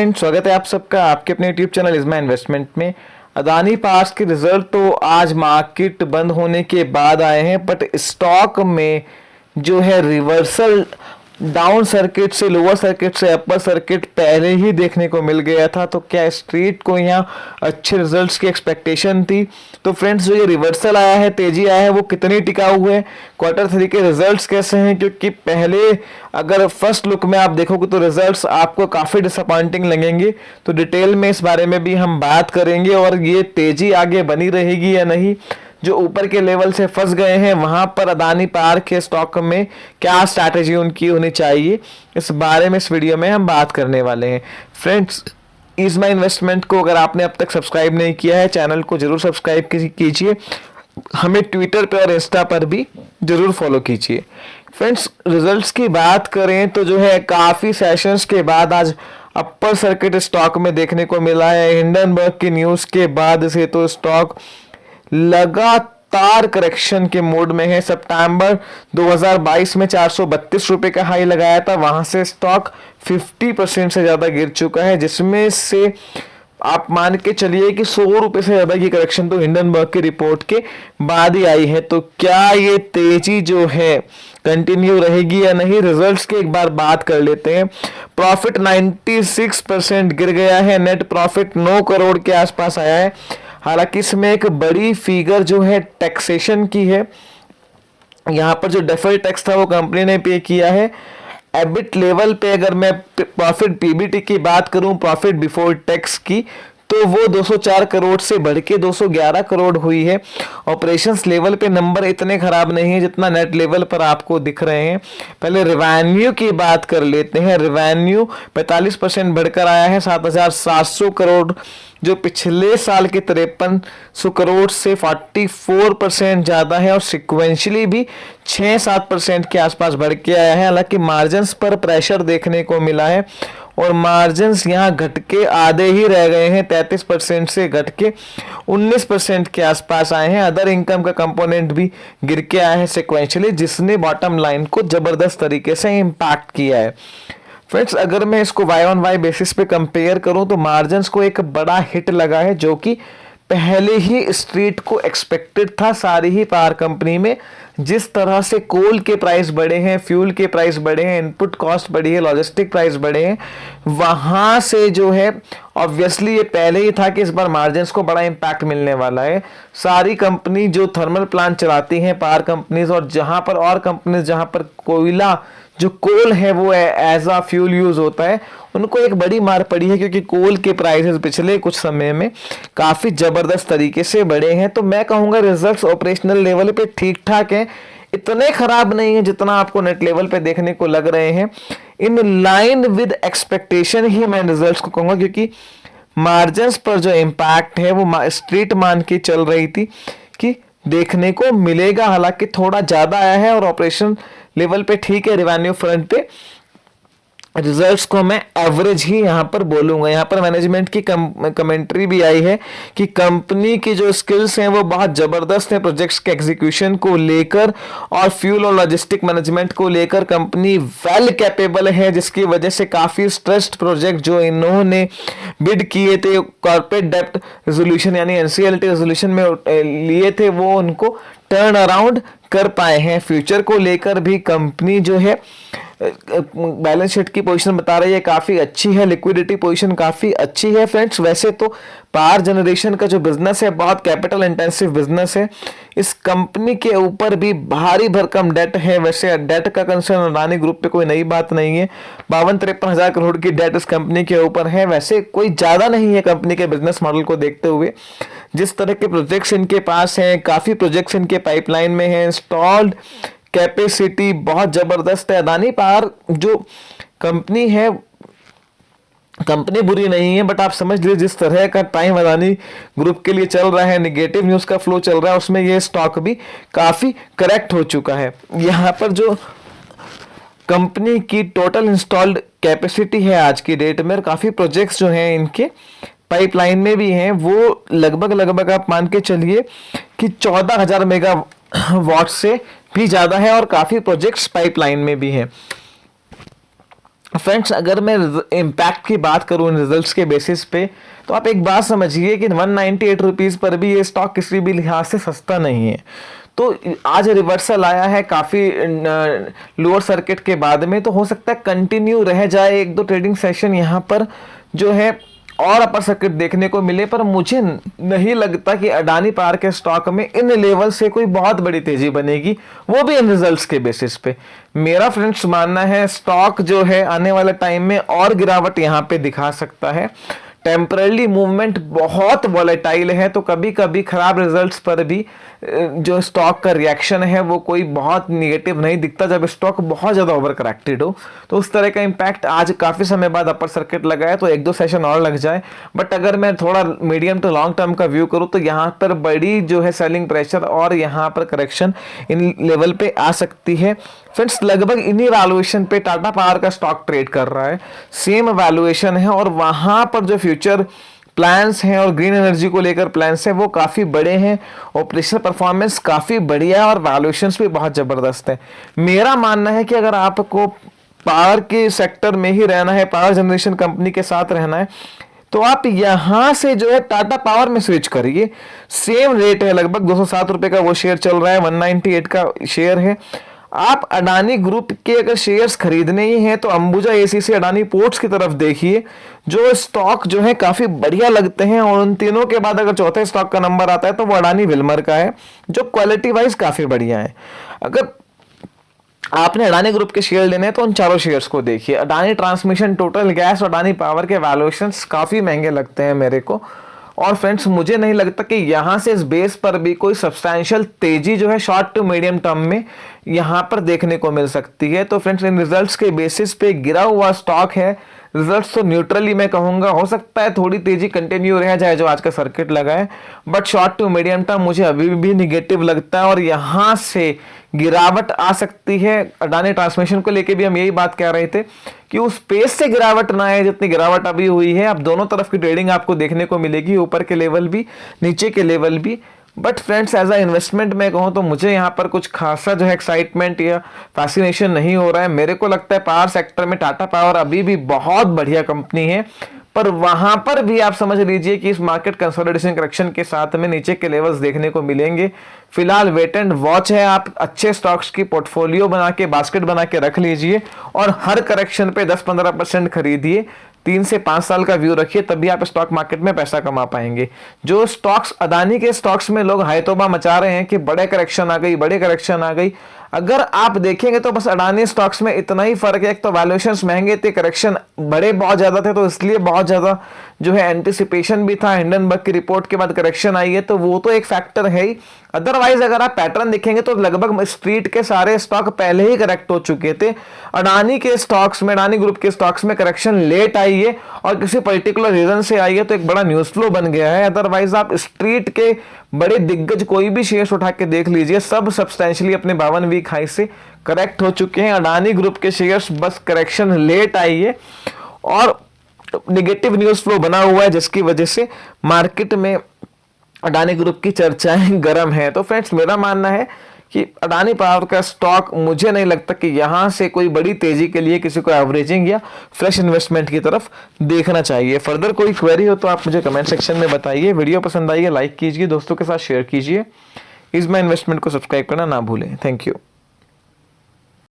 Friends, स्वागत है आप सबका आपके अपने यूट्यूब चैनल इज़मा इन्वेस्टमेंट में। अदानी पावर्स के रिजल्ट तो आज मार्केट बंद होने के बाद आए हैं, बट स्टॉक में जो है रिवर्सल डाउन सर्किट से लोअर सर्किट से अपर सर्किट पहले ही देखने को मिल गया था। तो क्या स्ट्रीट को यहाँ अच्छे रिजल्ट्स की एक्सपेक्टेशन थी? तो फ्रेंड्स, जो ये रिवर्सल आया है, तेजी आया है, वो कितनी टिकाऊ है? क्वार्टर 3 के रिजल्ट्स कैसे हैं? क्योंकि पहले अगर फर्स्ट लुक में आप देखोगे तो रिजल्ट्स आपको काफ़ी डिसअपॉइंटिंग लगेंगे। तो डिटेल में इस बारे में भी हम बात करेंगे और ये तेजी आगे बनी रहेगी या नहीं। जो ऊपर के लेवल से फंस गए हैं वहां पर अदानी पावर के स्टॉक में क्या स्ट्रैटेजी उनकी होनी चाहिए, इस बारे में इस वीडियो में हम बात करने वाले हैं। फ्रेंड्स, इज़मा इन्वेस्टमेंट को अगर आपने अब तक सब्सक्राइब नहीं किया है, चैनल को जरूर सब्सक्राइब कीजिए। हमें ट्विटर पर और इंस्टा पर भी जरूर फॉलो कीजिए। फ्रेंड्स, रिजल्ट्स की बात करें तो जो है काफ़ी सेशंस के बाद आज अपर सर्किट स्टॉक में देखने को मिला है। हिंडनबर्ग की न्यूज़ के बाद से तो स्टॉक लगातार करेक्शन के मोड में है। सितंबर 2022 में 432 रुपए का हाई लगाया था, वहां से स्टॉक 50% से ज्यादा गिर चुका है, जिसमें से आप मान के चलिए कि 100 रुपए से ज्यादा की करेक्शन तो हिंडनबर्ग की रिपोर्ट के बाद ही आई है। तो क्या ये तेजी जो है कंटिन्यू रहेगी या नहीं, रिजल्ट्स की एक बार बात कर लेते हैं। प्रॉफिट 96% गिर गया है, नेट प्रॉफिट 9 करोड़ के आसपास आया है। हालांकि इसमें एक बड़ी फिगर जो है टैक्सेशन की है। यहाँ पर जो डेफर्ड टैक्स था वो कंपनी ने पे किया है। एबिट लेवल पे अगर मैं प्रॉफिट पीबीटी की बात करूं, प्रॉफिट बिफोर टैक्स की, तो वो 204 करोड़ से बढ़ के 211 करोड़ हुई है। ऑपरेशंस लेवल पे नंबर इतने खराब नहीं है जितना नेट लेवल पर आपको दिख रहे हैं। पहले रेवेन्यू की बात कर लेते हैं। रेवेन्यू 45% बढ़कर आया है 7,700 करोड़, जो पिछले साल के 5300 करोड़ से 44% ज़्यादा है और सिक्वेंशली भी 6-7% के आसपास बढ़ के आया है। हालांकि मार्जिन्स पर प्रेशर देखने को मिला है और मार्जिन्स यहाँ घट के आधे ही रह गए हैं, 33% से घट के 19% के आसपास आए हैं। अदर इनकम का कंपोनेंट भी गिर के आया है सिक्वेंशली, जिसने बॉटम लाइन को जबरदस्त तरीके से इम्पैक्ट किया है। फ्रेंड्स, अगर मैं इसको वाई ऑन वाई बेसिस पे कंपेयर करूं तो मार्जिन्स को एक बड़ा हिट लगा है, जो कि पहले ही स्ट्रीट को एक्सपेक्टेड था। सारी ही पावर कंपनी में जिस तरह से कोल के प्राइस बढ़े हैं, फ्यूल के प्राइस बढ़े हैं, इनपुट कॉस्ट बढ़ी है, लॉजिस्टिक प्राइस बढ़े हैं, वहां से जो है ऑब्वियसली ये पहले ही था कि इस बार मार्जिन्स को बड़ा इम्पैक्ट मिलने वाला है। सारी कंपनी जो थर्मल प्लांट चलाती हैं, पावर कंपनीज, और जहां पर और कंपनीज जहां पर कोयला जो कोल है वो एज अ फ्यूल यूज होता है, उनको एक बड़ी मार पड़ी है, क्योंकि कोल के प्राइसेस पिछले कुछ समय में काफी जबरदस्त तरीके से बढ़े हैं। तो मैं कहूंगा रिजल्ट्स ऑपरेशनल लेवल पे ठीक ठाक हैं, इतने खराब नहीं है जितना आपको नेट लेवल पे देखने को लग रहे हैं। इन लाइन विद एक्सपेक्टेशन ही मैं रिजल्ट्स को कहूंगा, क्योंकि मार्जिन्स पर जो इम्पैक्ट है वो स्ट्रीट मान के चल रही थी कि देखने को मिलेगा। हालांकि थोड़ा ज्यादा आया है और ऑपरेशन लेवल पे ठीक है। रेवेन्यू फ्रंट पे रिजल्ट्स को मैं एवरेज ही यहां पर बोलूंगा। यहां पर मैनेजमेंट की कमेंट्री भी आई है कि कंपनी की जो स्किल्स हैं वो बहुत जबरदस्त हैं प्रोजेक्ट्स के एग्जीक्यूशन को लेकर, और फ्यूल और लॉजिस्टिक मैनेजमेंट को लेकर कंपनी वेल कैपेबल है, जिसकी वजह से काफी स्ट्रेस्ड प्रोजेक्ट जो इन्होंने बिड किए थे कॉर्पोरेट डेब्ट रेजोल्यूशन यानी एनसीएलटी रेजोल्यूशन में लिए थे, वो उनको टर्न अराउंड कर पाए हैं। फ्यूचर को लेकर भी कंपनी जो है बैलेंस शीट की पोजीशन बता रही है काफी अच्छी है, लिक्विडिटी पोजीशन काफी अच्छी है। फ्रेंड्स, वैसे तो पावर जनरेशन का जो बिजनेस है बहुत कैपिटल इंटेंसिव बिजनेस है। इस कंपनी के ऊपर भी भारी भरकम डेट है। वैसे डेट का कंसर्न अडानी ग्रुप पे कोई नई बात नहीं है, 52-53 हजार करोड़ की डेट इस कंपनी के ऊपर है। वैसे कोई ज्यादा नहीं है कंपनी के बिजनेस मॉडल को देखते हुए। जिस तरह के प्रोजेक्ट्स इनके पास हैं, काफी प्रोजेक्ट्स इनके पाइपलाइन में हैं, इंस्टॉल्ड कैपेसिटी बहुत जबरदस्त है। अदानी पावर जो कंपनी है, कंपनी बुरी नहीं है, बट आप समझ लीजिए जिस तरह का टाइम अदानी ग्रुप के लिए चल रहा है, निगेटिव न्यूज का फ्लो चल रहा है, उसमें ये स्टॉक भी काफी करेक्ट हो चुका है। यहाँ पर जो कंपनी की टोटल इंस्टॉल्ड कैपेसिटी है आज की डेट में, काफी प्रोजेक्ट्स जो हैं इनके पाइपलाइन में भी हैं, वो लगभग आप मान के चलिए कि 14,000 मेगावाट से भी ज्यादा है, और काफी प्रोजेक्ट्स पाइपलाइन में भी हैं। फ्रेंड्स अगर मैं इम्पैक्ट की बात करूं रिजल्ट्स के बेसिस पे, तो आप एक बात समझिए कि 198 रुपीज़ पर भी ये स्टॉक किसी भी लिहाज से सस्ता नहीं है। तो आज रिवर्सल आया है काफ़ी लोअर सर्किट के बाद में, तो हो सकता है कंटिन्यू रह जाए एक दो ट्रेडिंग सेशन यहाँ पर जो है और अपर सर्किट देखने को मिले। पर मुझे नहीं लगता कि अडानी पावर के स्टॉक में इन लेवल से कोई बहुत बड़ी तेजी बनेगी, वो भी इन रिजल्ट्स के बेसिस पे। मेरा फ्रेंड्स मानना है स्टॉक जो है आने वाले टाइम में और गिरावट यहाँ पे दिखा सकता है। टेम्परली मूवमेंट बहुत वॉलेटाइल है, तो कभी कभी खराब रिजल्ट्स पर भी जो स्टॉक का रिएक्शन है वो कोई बहुत निगेटिव नहीं दिखता जब स्टॉक बहुत ज़्यादा ओवर करेक्टेड हो। तो उस तरह का इम्पैक्ट आज काफ़ी समय बाद अपर सर्किट लगा है, तो एक दो सेशन और लग जाए। बट अगर मैं थोड़ा मीडियम टू लॉन्ग टर्म का व्यू करूँ तो यहाँ पर बड़ी जो है सेलिंग प्रेशर और यहाँ पर करेक्शन इन लेवल पे आ सकती है। फ्रेंड्स लगभग इन्हीं वैल्यूएशन पे टाटा पावर का स्टॉक ट्रेड कर रहा है, सेम वैल्यूएशन है, और वहां पर जो फ्यूचर प्लान्स हैं और ग्रीन एनर्जी को लेकर प्लान्स हैं वो काफ़ी बड़े हैं, ऑपरेशनल परफॉर्मेंस काफ़ी बढ़िया है और वैल्यूएशंस भी बहुत ज़बरदस्त है। मेरा मानना है कि अगर आपको पावर के सेक्टर में ही रहना है, पावर जनरेशन कंपनी के साथ रहना है, तो आप यहां से जो है टाटा पावर में स्विच करिए। सेम रेट है, लगभग 207 रुपए का वो शेयर चल रहा है, 198 का शेयर है। आप अडानी ग्रुप के अगर शेयर्स खरीदने ही हैं तो अंबुजा एसीसी अडानी पोर्ट्स की तरफ देखिए, जो स्टॉक जो है काफी बढ़िया लगते हैं। और उन तीनों के बाद अगर चौथे स्टॉक का नंबर आता है तो वो अडानी विल्मर का है, जो क्वालिटी वाइज काफी बढ़िया है। अगर आपने अडानी ग्रुप के शेयर लेने हैं तो उन चारों शेयर्स को देखिए। अडानी ट्रांसमिशन, टोटल गैस और अडानी पावर के वैल्यूएशंस काफी महंगे लगते हैं मेरे को। और फ्रेंड्स मुझे नहीं लगता कि यहां से इस बेस पर भी कोई सब्सटैंशियल तेजी जो है शॉर्ट टू मीडियम टर्म में यहां पर देखने को मिल सकती है। तो फ्रेंड्स इन रिजल्ट्स के बेसिस पे गिरा हुआ स्टॉक है। रिजल्ट्स तो न्यूट्रली मैं कहूंगा, हो सकता है थोड़ी तेजी कंटिन्यू रह जाए जो आज का सर्किट लगा है, but short to medium term मुझे अभी भी निगेटिव लगता है और यहां से गिरावट आ सकती है। अडानी ट्रांसमिशन को लेके भी हम यही बात कह रहे थे कि उस पेस से गिरावट ना आए जितनी गिरावट अभी हुई है। अब दोनों तरफ की ट्रेडिंग आपको देखने को मिलेगी, ऊपर के लेवल भी, नीचे के लेवल भी। But friends as a investment में कहूँ तो मुझे यहाँ पर कुछ खासा जो है एक्साइटमेंट या फैसिनेशन नहीं हो रहा है। मेरे को लगता है पावर सेक्टर में टाटा पावर अभी भी बहुत बढ़िया कंपनी है, पर वहां पर भी आप समझ लीजिए कि इस मार्केट कंसोलिडेशन करेक्शन के साथ में नीचे के लेवल्स देखने को मिलेंगे। फिलहाल वेट एंड वॉच है, आप अच्छे स्टॉक्स की पोर्टफोलियो बना के, बास्केट बना के रख लीजिए और हर करेक्शन पे 10-15% खरीदिए। 3 से 5 साल का व्यू रखिए, तभी आप स्टॉक मार्केट में पैसा कमा पाएंगे। जो स्टॉक्स अडानी के स्टॉक्स में लोग हायतोबा मचा रहे हैं कि बड़े करेक्शन आ गई, बड़े करेक्शन आ गई, अगर आप देखेंगे तो बस अडानी स्टॉक्स में इतना ही फर्क है, एक तो वैल्यूएशंस महंगे थे, करेक्शन बड़े बहुत ज्यादा थे, तो इसलिए बहुत ज्यादा जो है एंटिसिपेशन भी था। हिंडनबर्ग की रिपोर्ट के बाद करेक्शन आई है, तो वो तो एक फैक्टर है ही। अदरवाइज अगर आप पैटर्न देखेंगे तो लगभग स्ट्रीट के सारे स्टॉक पहले ही करेक्ट हो चुके थे। अडानी के स्टॉक्स में, अडानी ग्रुप के स्टॉक्स में करेक्शन लेट आई है और किसी पर्टिकुलर रीजन से आई है, तो एक बड़ा न्यूज फ्लो बन गया है। अदरवाइज आप स्ट्रीट के बड़े दिग्गज कोई भी शेयर्स उठा के देख लीजिए, सब सब्सटेंशियली अपने 52 वीक हाई से करेक्ट हो चुके हैं। अडानी ग्रुप के शेयर्स बस करेक्शन लेट आई है और नेगेटिव न्यूज फ्लो बना हुआ है, जिसकी वजह से मार्केट में अडानी ग्रुप की चर्चाएं गर्म है। तो फ्रेंड्स मेरा मानना है कि अडानी पावर का स्टॉक मुझे नहीं लगता कि यहां से कोई बड़ी तेजी के लिए किसी को एवरेजिंग या फ्रेश इन्वेस्टमेंट की तरफ देखना चाहिए। फर्दर कोई क्वेरी हो तो आप मुझे कमेंट सेक्शन में बताइए। वीडियो पसंद आई है लाइक कीजिए, दोस्तों के साथ शेयर कीजिए। इस माय इन्वेस्टमेंट को सब्सक्राइब करना ना भूलें। Thank you.